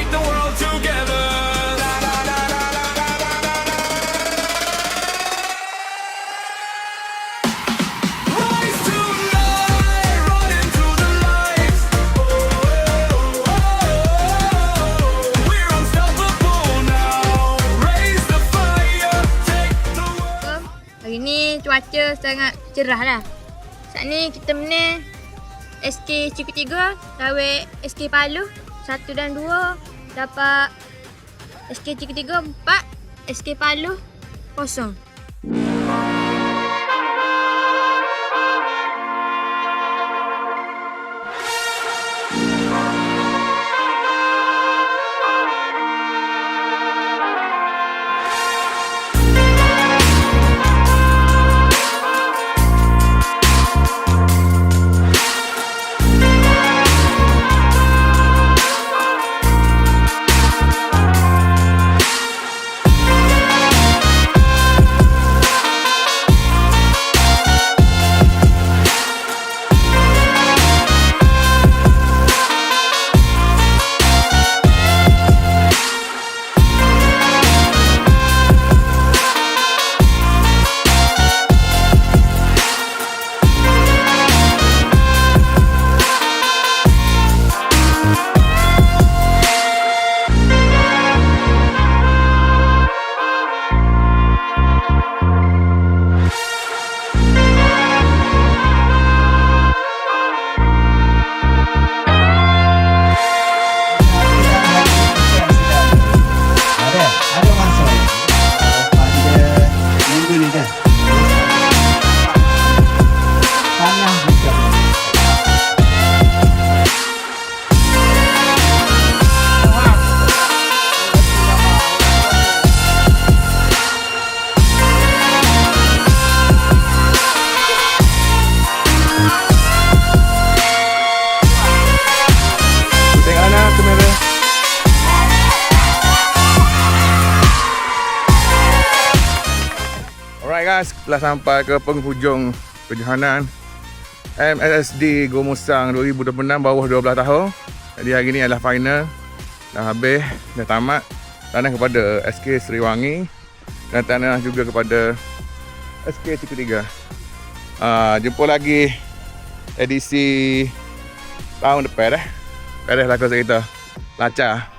take the world together. Rise to life, running through the lights. We're unstoppable now. Raise the fire, take the world. Hari ni cuaca sangat cerah lah. Saat ni kita menang SK Cikgu 3 lawan SK Palu 1 dan 2. Dapat SK Cikgu 3 4, SK Palu 0. Ada masa pada minggu ni dah. Tanah juga. Tengok Ana kamera. Alright guys, telah sampai ke penghujung kejohanan MSSD Gomusang 2026 bawah 12 tahun. Jadi hari ni adalah final. Dah habis, dah tamat. Tahniah kepada SK Seriwangi dan tahniah juga kepada SK Cikgu 3. Jumpa lagi edisi tahun depan dah. Beres lah kau cerita. Lancar.